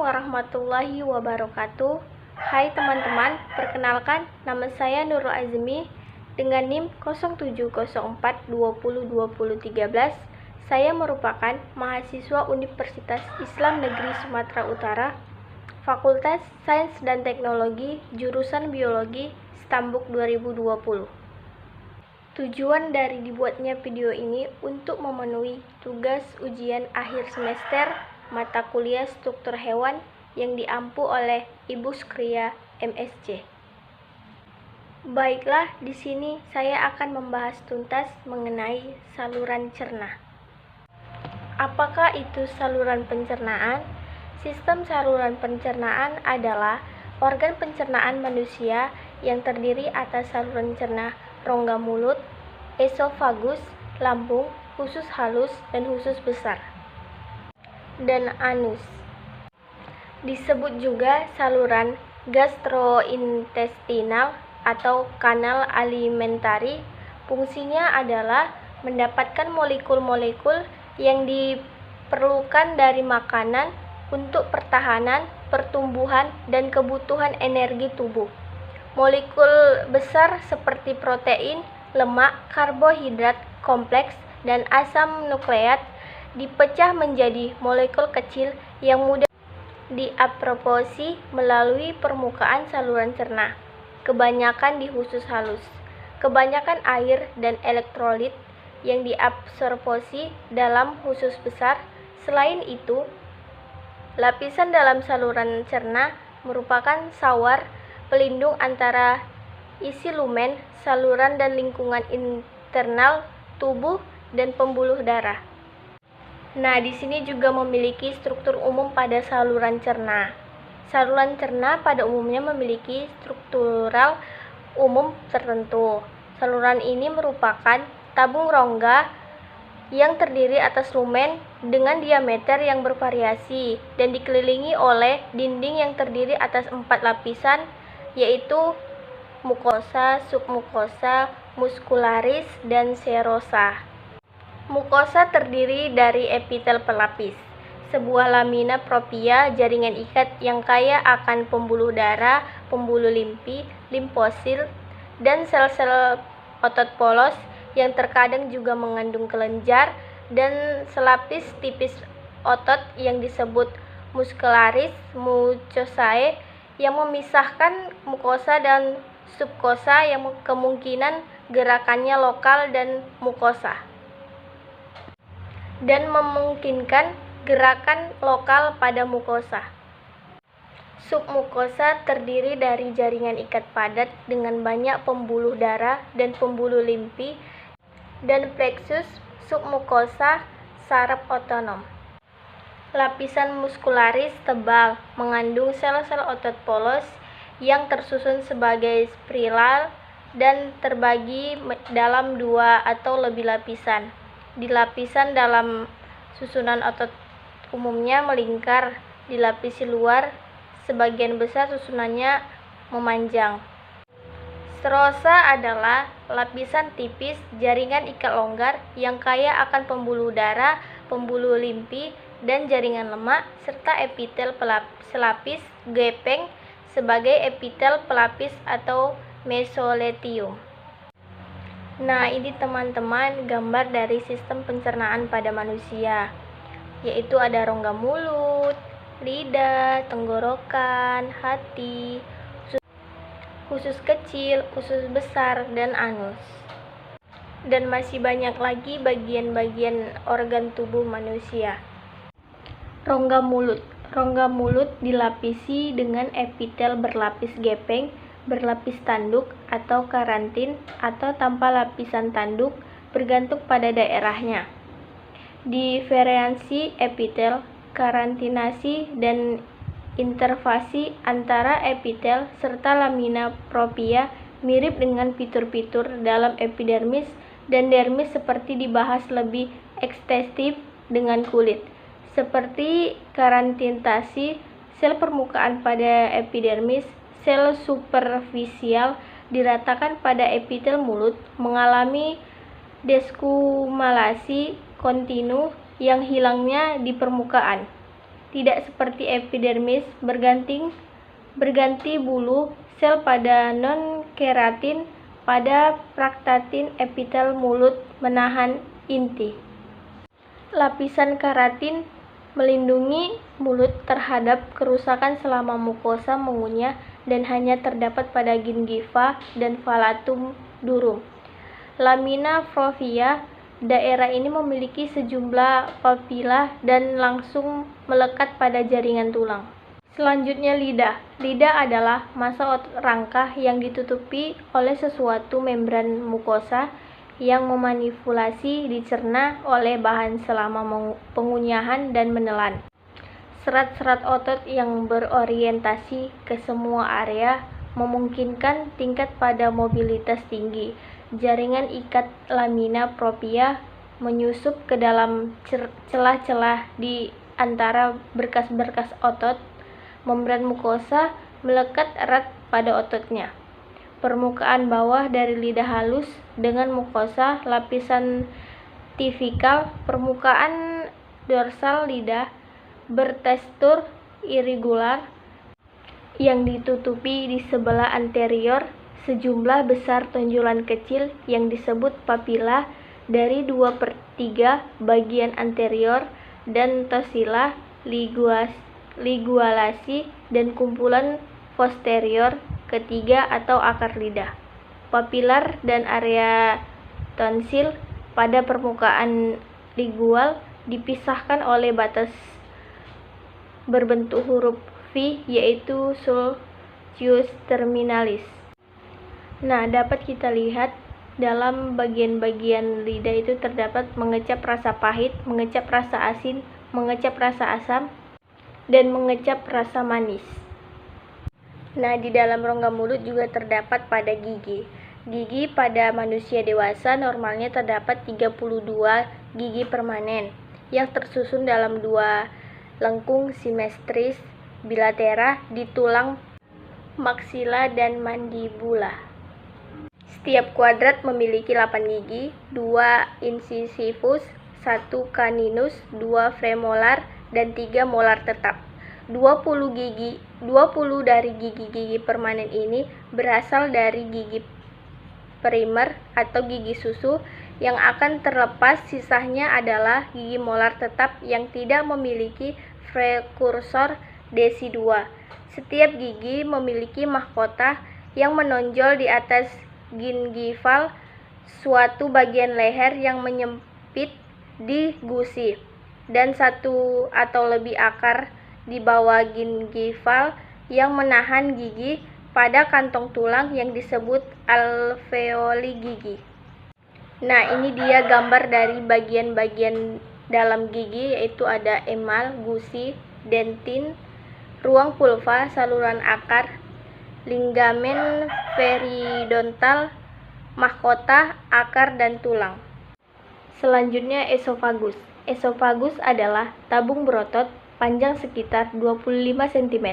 warahmatullahi wabarakatuh. Hai teman-teman, perkenalkan nama saya Nurul Azmi dengan NIM 0704202013. Saya merupakan mahasiswa Universitas Islam Negeri Sumatera Utara, Fakultas Sains dan Teknologi, jurusan Biologi, Stambuk 2020. Tujuan dari dibuatnya video ini untuk memenuhi tugas ujian akhir semester mata kuliah struktur hewan yang diampu oleh Ibu Skria MSc. Baiklah, di sini saya akan membahas tuntas mengenai saluran cerna. Apakah itu saluran pencernaan? Sistem saluran pencernaan adalah organ pencernaan manusia yang terdiri atas saluran cerna rongga mulut, esofagus, lambung, usus halus, dan usus besar, dan anus. Disebut juga saluran gastrointestinal atau kanal alimentari. Fungsinya adalah mendapatkan molekul-molekul yang diperlukan dari makanan untuk pertahanan, pertumbuhan, dan kebutuhan energi tubuh. Molekul besar seperti protein, lemak, karbohidrat kompleks, dan asam nukleat dipecah menjadi molekul kecil yang mudah diabsorpsi melalui permukaan saluran cerna, kebanyakan di usus halus. Kebanyakan air dan elektrolit yang diabsorpsi dalam usus besar. Selain itu, lapisan dalam saluran cerna merupakan sawar pelindung antara isi lumen saluran dan lingkungan internal tubuh dan pembuluh darah. Nah, di sini juga memiliki struktur umum pada saluran cerna. Saluran cerna pada umumnya memiliki struktural umum tertentu. Saluran ini merupakan tabung rongga yang terdiri atas lumen dengan diameter yang bervariasi dan dikelilingi oleh dinding yang terdiri atas 4 lapisan, yaitu mukosa, submukosa, muskularis, dan serosa. Mukosa terdiri dari epitel pelapis, sebuah lamina propia jaringan ikat yang kaya akan pembuluh darah, pembuluh limfi, limfosil, dan sel-sel otot polos yang terkadang juga mengandung kelenjar, dan selapis tipis otot yang disebut muskularis mucosae yang memisahkan mukosa dan subkosa yang kemungkinan gerakannya lokal dan mukosa, dan memungkinkan gerakan lokal pada mukosa. Submukosa terdiri dari jaringan ikat padat dengan banyak pembuluh darah dan pembuluh limfi, dan pleksus submukosa saraf otonom. Lapisan muskularis tebal mengandung sel-sel otot polos yang tersusun sebagai spiral dan terbagi dalam 2 atau lebih lapisan. Di lapisan dalam susunan otot umumnya melingkar, di lapisi luar sebagian besar susunannya memanjang. Serosa adalah lapisan tipis jaringan ikat longgar yang kaya akan pembuluh darah, pembuluh limfi, dan jaringan lemak, serta epitel selapis gepeng sebagai epitel pelapis atau mesothelium. Nah, ini teman-teman gambar dari sistem pencernaan pada manusia, yaitu ada rongga mulut, lidah, tenggorokan, hati, usus kecil, usus besar, dan anus. Dan masih banyak lagi bagian-bagian organ tubuh manusia. Rongga mulut. Rongga mulut dilapisi dengan epitel berlapis gepeng, berlapis tanduk atau karantin, atau tanpa lapisan tanduk, bergantung pada daerahnya. Diferensi epitel, karantinasi, dan interfasi antara epitel serta lamina propia mirip dengan fitur-fitur dalam epidermis dan dermis seperti dibahas lebih ekstensif dengan kulit. Seperti karantinasi, sel permukaan pada epidermis, sel superfisial diratakan pada epitel mulut mengalami deskumalasi kontinu yang hilangnya di permukaan. tidak seperti epidermis berganti bulu sel pada non-keratin pada praktatin epitel mulut menahan inti. Lapisan keratin melindungi mulut terhadap kerusakan selama mukosa mengunyah dan hanya terdapat pada gingiva dan falatum durum. Lamina propria, daerah ini memiliki sejumlah papila dan langsung melekat pada jaringan tulang. Selanjutnya lidah. Lidah adalah masa rangka yang ditutupi oleh sesuatu membran mukosa yang memanipulasi dicerna oleh bahan selama pengunyahan dan menelan. Serat-serat otot yang berorientasi ke semua area memungkinkan tingkat pada mobilitas tinggi. Jaringan ikat lamina propria menyusup ke dalam celah-celah di antara berkas-berkas otot. Membran mukosa melekat erat pada ototnya. Permukaan bawah dari lidah halus dengan mukosa, lapisan tifikal, permukaan dorsal lidah bertekstur irregular yang ditutupi di sebelah anterior sejumlah besar tonjolan kecil yang disebut papila dari 2/3 bagian anterior dan tosila ligulasi dan kumpulan posterior ketiga atau akar lidah. Papilar dan area tonsil pada permukaan lingual dipisahkan oleh batas berbentuk huruf V yaitu sulcus terminalis. Nah, dapat kita lihat dalam bagian-bagian lidah itu terdapat mengecap rasa pahit, mengecap rasa asin, mengecap rasa asam, dan mengecap rasa manis. Nah, di dalam rongga mulut juga terdapat pada gigi. Gigi pada manusia dewasa normalnya terdapat 32 gigi permanen yang tersusun dalam 2 lengkung simetris bilatera di tulang maksila dan mandibula. Setiap kuadrat memiliki 8 gigi, 2 incisivus, 1 caninus, 2 premolar, dan 3 molar tetap. 20 dari gigi-gigi permanen ini berasal dari gigi primer atau gigi susu yang akan terlepas, sisanya adalah gigi molar tetap yang tidak memiliki prekursor desi 2. Setiap gigi memiliki mahkota yang menonjol di atas gingival, suatu bagian leher yang menyempit di gusi, dan satu atau lebih akar di bawah gingival yang menahan gigi pada kantong tulang yang disebut alveoli gigi. Nah, ini dia gambar dari bagian-bagian dalam gigi, yaitu ada emal, gusi, dentin, ruang pulva, saluran akar, ligamen periodontal, mahkota, akar, dan tulang. Selanjutnya esofagus. Esofagus adalah tabung berotot panjang sekitar 25 cm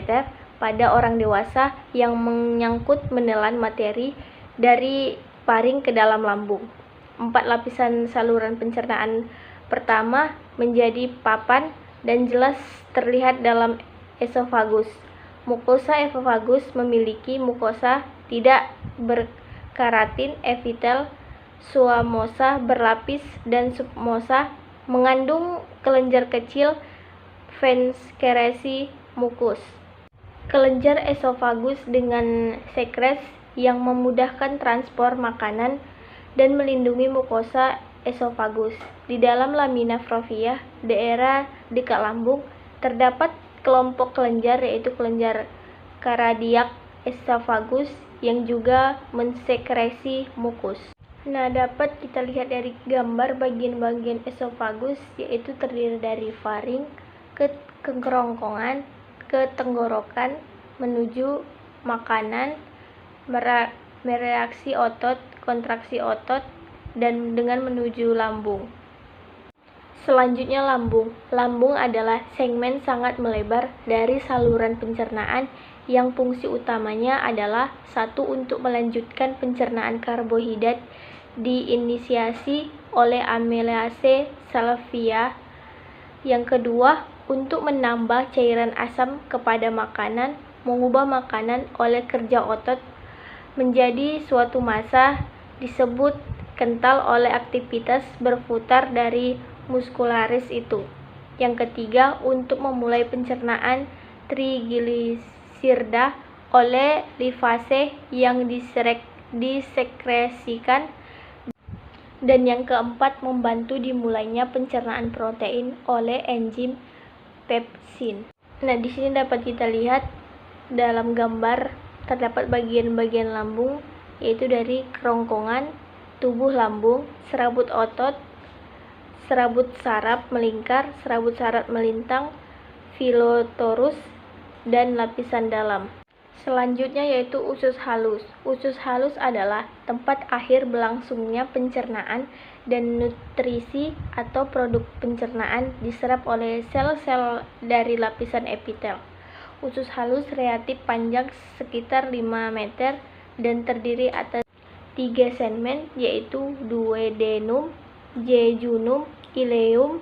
pada orang dewasa yang menyangkut menelan materi dari paring ke dalam lambung. 4 lapisan saluran pencernaan pertama menjadi papan dan jelas terlihat dalam esofagus. Mukosa esofagus memiliki mukosa tidak berkeratin, epitel, squamosa berlapis, dan submucosa, mengandung kelenjar kecil, fanskeresi mukus. Kelenjar esofagus dengan sekres yang memudahkan transport makanan dan melindungi mukosa esofagus. Di dalam lamina propria, daerah dekat lambung, terdapat kelompok kelenjar yaitu kelenjar kardiak esofagus yang juga mensekresi mukus. Nah, dapat kita lihat dari gambar bagian-bagian esofagus yaitu terdiri dari faring, ke kerongkongan, ke tenggorokan, menuju makanan, mereaksi otot, kontraksi otot, dan dengan menuju lambung. Selanjutnya lambung. Lambung adalah segmen sangat melebar dari saluran pencernaan yang fungsi utamanya adalah 1. Untuk melanjutkan pencernaan karbohidrat diinisiasi oleh amilase salvia. Yang kedua, untuk menambah cairan asam kepada makanan, mengubah makanan oleh kerja otot menjadi suatu massa disebut kental oleh aktivitas berputar dari muskularis itu. Yang ketiga, untuk memulai pencernaan trigliserida oleh lipase yang disekresikan. Dan yang keempat, membantu dimulainya pencernaan protein oleh enzim pepsin. Nah, di sini dapat kita lihat dalam gambar terdapat bagian-bagian lambung, yaitu dari kerongkongan, tubuh lambung, serabut otot, serabut saraf melingkar, serabut saraf melintang, filotorus, dan lapisan dalam. Selanjutnya yaitu usus halus. Usus halus adalah tempat akhir berlangsungnya pencernaan dan nutrisi atau produk pencernaan diserap oleh sel-sel dari lapisan epitel. Usus halus relatif panjang sekitar 5 meter dan terdiri atas 3 segmen, yaitu duodenum, jejunum, ileum.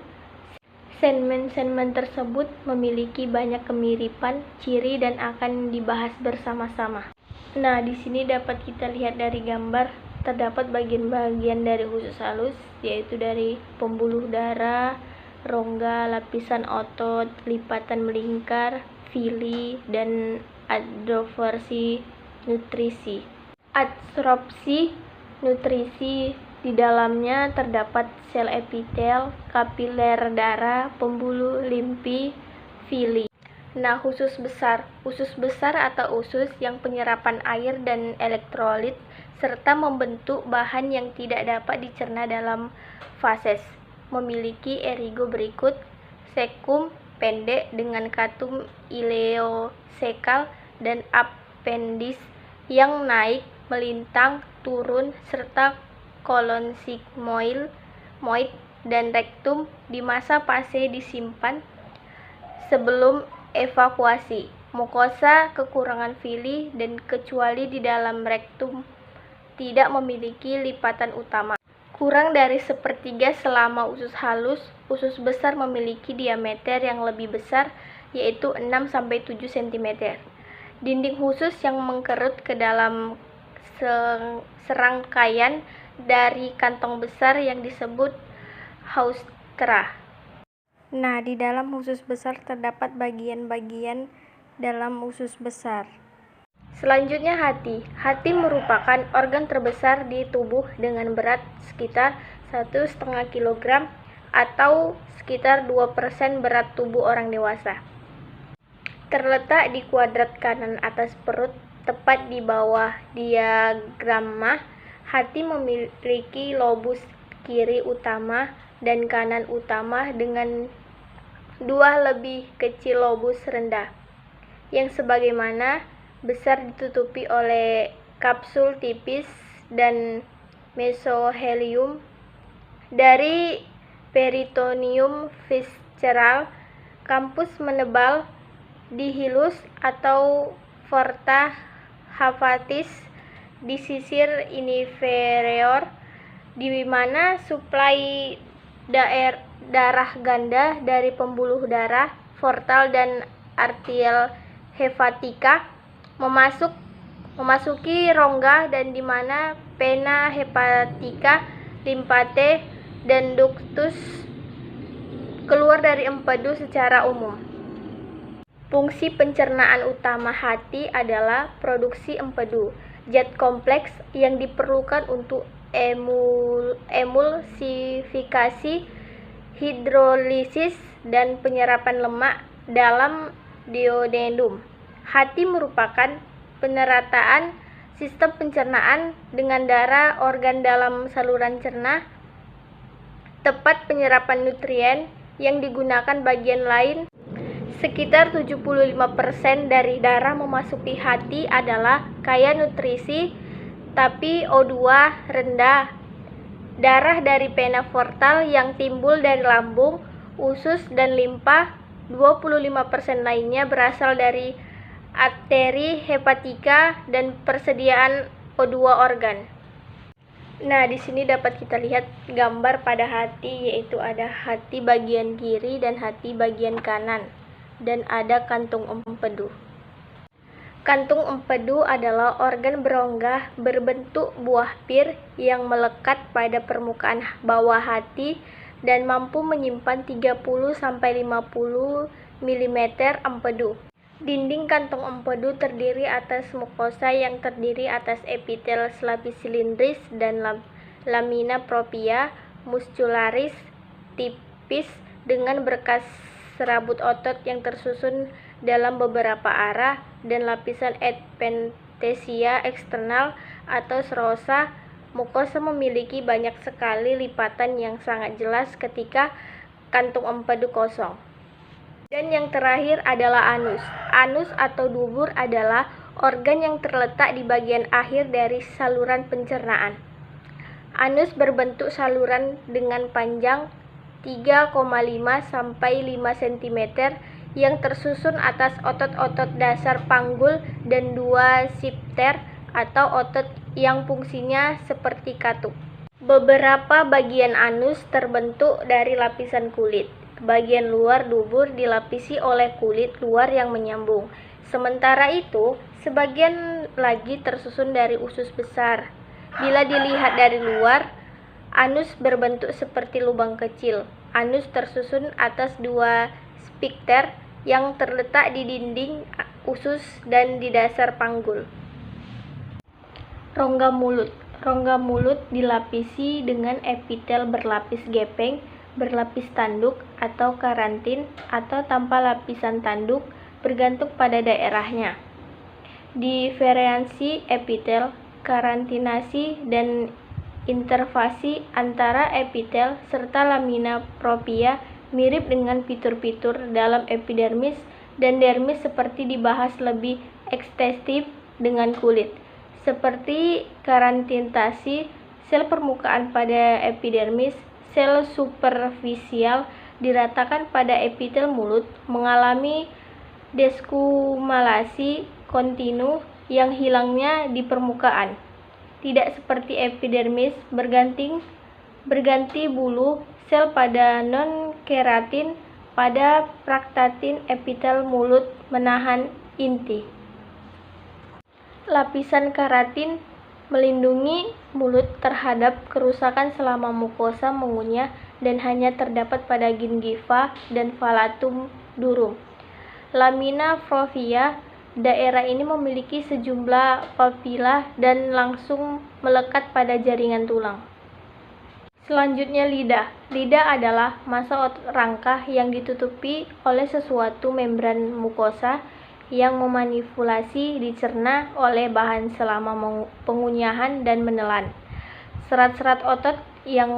Segmen-segmen tersebut memiliki banyak kemiripan ciri dan akan dibahas bersama-sama. Nah, di sini dapat kita lihat dari gambar terdapat bagian-bagian dari usus halus, yaitu dari pembuluh darah, rongga, lapisan otot, lipatan melingkar, villi, dan adsorpsi nutrisi. Adsorpsi nutrisi di dalamnya terdapat sel epitel, kapiler darah, pembuluh limfi, villi. Nah, usus besar. Usus besar atau usus yang penyerapan air dan elektrolit serta membentuk bahan yang tidak dapat dicerna dalam fases. Memiliki erigo berikut: cecum pendek dengan katum ileosekal dan appendix yang naik, melintang, turun, serta kolon sigmoid dan rektum di masa fase disimpan sebelum evakuasi. Mukosa kekurangan villi dan kecuali di dalam rektum tidak memiliki lipatan utama. Kurang dari sepertiga selama usus halus. Usus besar memiliki diameter yang lebih besar, yaitu 6-7 cm. Dinding usus yang mengkerut ke dalam serangkaian dari kantong besar yang disebut haustra. Nah, di dalam usus besar terdapat bagian-bagian dalam usus besar. Selanjutnya hati. Hati merupakan organ terbesar di tubuh dengan berat sekitar 1,5 kg atau sekitar 2% berat tubuh orang dewasa. Terletak di kuadrat kanan atas perut, tepat di bawah diafragma. Hati memiliki lobus kiri utama dan kanan utama dengan 2 lebih kecil lobus rendah, yang sebagaimana besar ditutupi oleh kapsul tipis dan mesohelium. Dari peritoneum visceral, kampus menebal di hilus atau porta hepatis di sisir inferior, di mana suplai darah ganda dari pembuluh darah portal dan arterial hepatika memasuki rongga, dan di mana vena hepatica, limfate, dan ductus keluar dari empedu secara umum. Fungsi pencernaan utama hati adalah produksi empedu, zat kompleks yang diperlukan untuk emulsifikasi, hidrolisis, dan penyerapan lemak dalam duodenum. Hati merupakan penerataan sistem pencernaan dengan darah, organ dalam saluran cerna, tempat penyerapan nutrien yang digunakan bagian lain. Sekitar 75% dari darah memasuki hati adalah kaya nutrisi, tapi O2 rendah. Darah dari vena portal yang timbul dari lambung, usus, dan limpa. 25% lainnya berasal dari arteri hepatika dan persediaan O2 organ. Nah, di sini dapat kita lihat gambar pada hati, yaitu ada hati bagian kiri dan hati bagian kanan, dan ada kantung empedu. Kantung empedu adalah organ berongga berbentuk buah pir yang melekat pada permukaan bawah hati dan mampu menyimpan 30-50 mm empedu. Dinding kantung empedu terdiri atas mukosa yang terdiri atas epitel selapis silindris dan lamina propria muscularis tipis dengan berkas serabut otot yang tersusun dalam beberapa arah dan lapisan adventitia eksternal atau serosa. Mukosa memiliki banyak sekali lipatan yang sangat jelas ketika kantung empedu kosong. Dan yang terakhir adalah anus. Anus atau dubur adalah organ yang terletak di bagian akhir dari saluran pencernaan. Anus berbentuk saluran dengan panjang 3,5 sampai 5 cm yang tersusun atas otot-otot dasar panggul dan 2 sifter atau otot yang fungsinya seperti katup. Beberapa bagian anus terbentuk dari lapisan kulit. Bagian luar dubur dilapisi oleh kulit luar yang menyambung. Sementara itu, sebagian lagi tersusun dari usus besar. Bila dilihat dari luar, anus berbentuk seperti lubang kecil. Anus tersusun atas 2 sphincter yang terletak di dinding usus dan di dasar panggul. Rongga mulut. Rongga mulut dilapisi dengan epitel berlapis gepeng, berlapis tanduk atau karantin atau tanpa lapisan tanduk bergantung pada daerahnya. Diferensi epitel, karantinasi, dan interfasi antara epitel serta lamina propria mirip dengan fitur-fitur dalam epidermis dan dermis seperti dibahas lebih ekstensif dengan kulit. Seperti karantinasi, sel permukaan pada epidermis, sel superfisial diratakan pada epitel mulut mengalami deskumalasi kontinu yang hilangnya di permukaan. Tidak seperti epidermis berganti bulu sel pada non-keratin pada praktatin epitel mulut menahan inti. Lapisan keratin melindungi mulut terhadap kerusakan selama mukosa mengunyah dan hanya terdapat pada gingiva dan falatum durum. Lamina propria, daerah ini memiliki sejumlah papila dan langsung melekat pada jaringan tulang. Selanjutnya lidah. Lidah adalah massa otot rangka yang ditutupi oleh sesuatu membran mukosa yang memanipulasi dicerna oleh bahan selama pengunyahan dan menelan. Serat-serat otot yang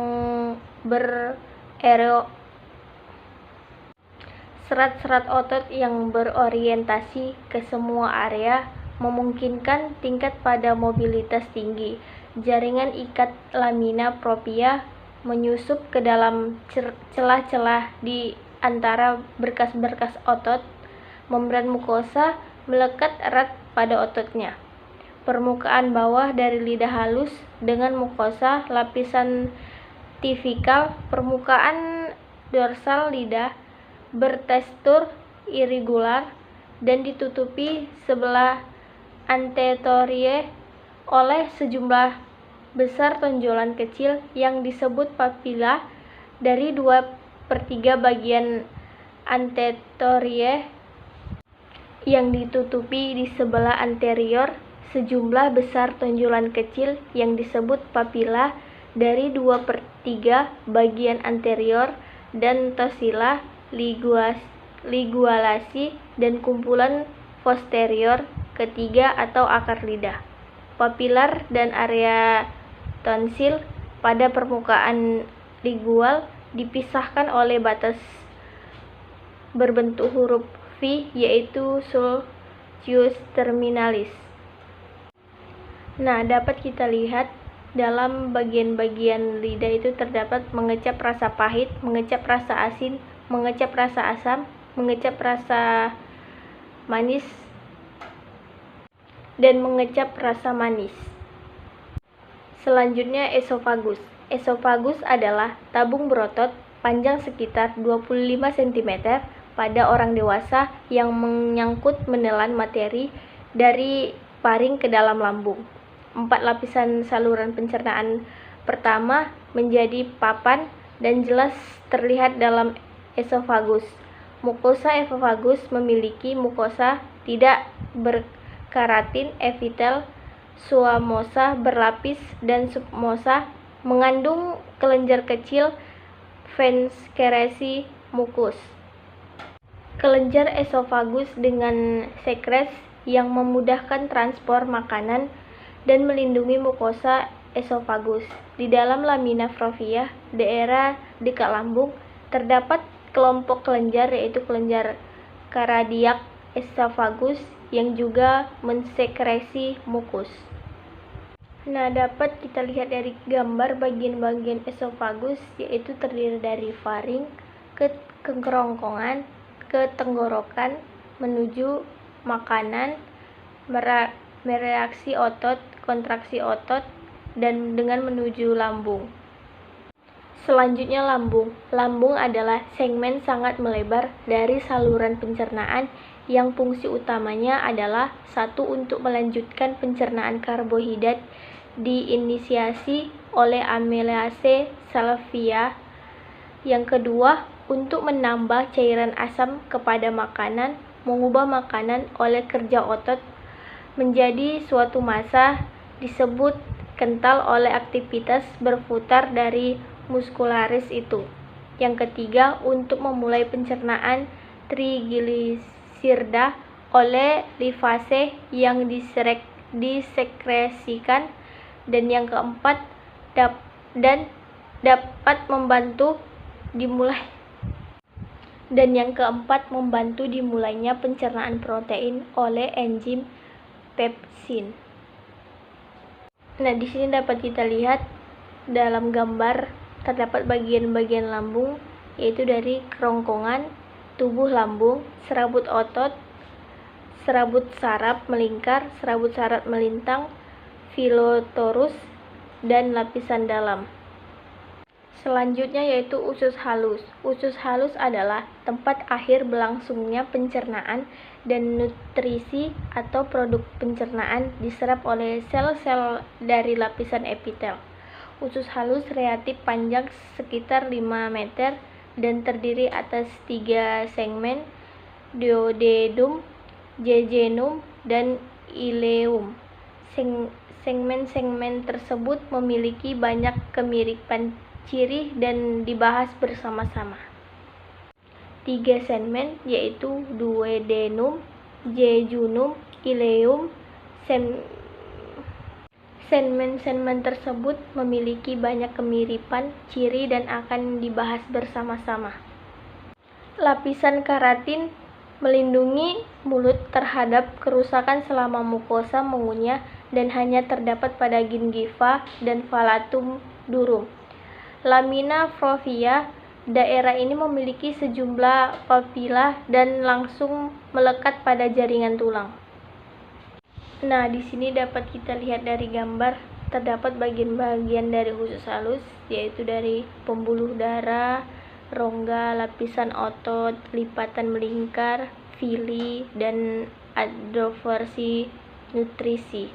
berorientasi ke semua area memungkinkan tingkat pada mobilitas tinggi. Jaringan ikat lamina propria menyusup ke dalam celah-celah di antara berkas-berkas otot. Membran mukosa melekat erat pada ototnya. Permukaan bawah dari lidah halus dengan mukosa lapisan tifikal. Permukaan dorsal lidah bertekstur irregular dan ditutupi sebelah anterior oleh sejumlah besar tonjolan kecil yang disebut papila. Dari 2/3 bagian anterior yang ditutupi di sebelah anterior sejumlah besar tonjolan kecil yang disebut papila. Dari 2/3 bagian anterior dan tosila, ligualasi, dan kumpulan posterior ketiga atau akar lidah. Papilar dan area tonsil pada permukaan lingual dipisahkan oleh batas berbentuk huruf V, yaitu sulcus terminalis. Nah, dapat kita lihat dalam bagian-bagian lidah itu terdapat mengecap rasa pahit, mengecap rasa asin, mengecap rasa asam, mengecap rasa manis, dan mengecap rasa manis. Selanjutnya esofagus. Esofagus adalah tabung berotot panjang sekitar 25 cm pada orang dewasa yang menyangkut menelan materi dari paring ke dalam lambung. 4 lapisan saluran pencernaan pertama menjadi papan dan jelas terlihat dalam esofagus. Mukosa esofagus memiliki mukosa tidak berkeratin, epitel, squamosa berlapis, dan submukosa mengandung kelenjar kecil venkresi mukus. Kelenjar esofagus dengan sekres yang memudahkan transport makanan dan melindungi mukosa esofagus. Di dalam lamina propria, daerah dekat lambung, terdapat kelompok kelenjar yaitu kelenjar kardiak esofagus yang juga mensekresi mukus. Nah, dapat kita lihat dari gambar bagian-bagian esofagus, yaitu terdiri dari faring, ke kerongkongan, ke tenggorokan, menuju makanan, mereaksi otot, kontraksi otot, dan dengan menuju lambung. Selanjutnya lambung. Lambung adalah segmen sangat melebar dari saluran pencernaan yang fungsi utamanya adalah satu untuk melanjutkan pencernaan karbohidrat diinisiasi oleh amilase salvia. Yang kedua, untuk menambah cairan asam kepada makanan, mengubah makanan oleh kerja otot menjadi suatu massa disebut kental oleh aktivitas berputar dari muskularis itu. Yang ketiga, untuk memulai pencernaan trigliserida oleh lipase yang disekresikan, dan yang keempat dapat membantu dimulainya pencernaan protein oleh enzim pepsin. Nah, di sini dapat kita lihat dalam gambar terdapat bagian-bagian lambung, yaitu dari kerongkongan, tubuh lambung, serabut otot, serabut saraf melingkar, serabut saraf melintang, filotorus, dan lapisan dalam. Selanjutnya yaitu usus halus. Usus halus adalah tempat akhir berlangsungnya pencernaan dan nutrisi atau produk pencernaan diserap oleh sel-sel dari lapisan epitel. Usus halus relatif panjang sekitar 5 meter dan terdiri atas 3 segmen, duodenum, jejunum, dan ileum. Segmen-segmen tersebut memiliki banyak kemiripan ciri dan dibahas bersama-sama. 3 segmen yaitu duodenum, jejunum, ileum. Segmen-segmen tersebut memiliki banyak kemiripan ciri dan akan dibahas bersama-sama. Lapisan keratin melindungi mulut terhadap kerusakan selama mukosa mengunyah dan hanya terdapat pada gingiva dan palatum durum. Lamina propria, daerah ini memiliki sejumlah papila dan langsung melekat pada jaringan tulang. Nah, di sini dapat kita lihat dari gambar terdapat bagian-bagian dari usus halus, yaitu dari pembuluh darah, rongga, lapisan otot, lipatan melingkar, villi, dan adversi nutrisi.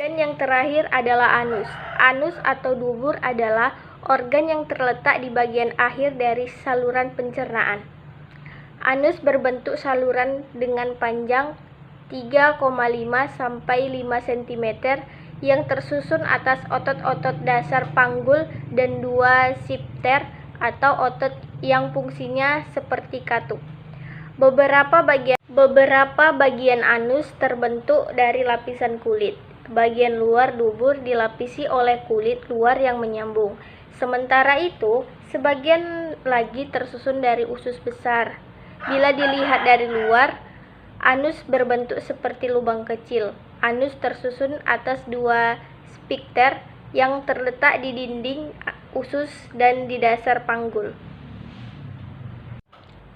Dan yang terakhir adalah anus. Anus atau dubur adalah organ yang terletak di bagian akhir dari saluran pencernaan. Anus berbentuk saluran dengan panjang 3,5 sampai 5 cm yang tersusun atas otot-otot dasar panggul dan 2 sphincter atau otot yang fungsinya seperti katup. Beberapa bagian anus terbentuk dari lapisan kulit. Bagian luar dubur dilapisi oleh kulit luar yang menyambung. Sementara itu, sebagian lagi tersusun dari usus besar. Bila dilihat dari luar, anus berbentuk seperti lubang kecil. Anus tersusun atas 2 sphincter yang terletak di dinding usus dan di dasar panggul.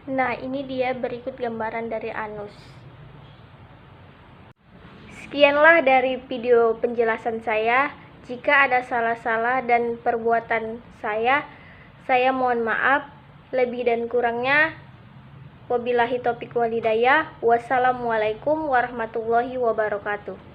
Nah, ini dia berikut gambaran dari anus. Sekianlah dari video penjelasan saya. Jika ada salah-salah dan perbuatan saya mohon maaf. Lebih dan kurangnya, wabillahi taufiq wal hidayah. Wassalamualaikum warahmatullahi wabarakatuh.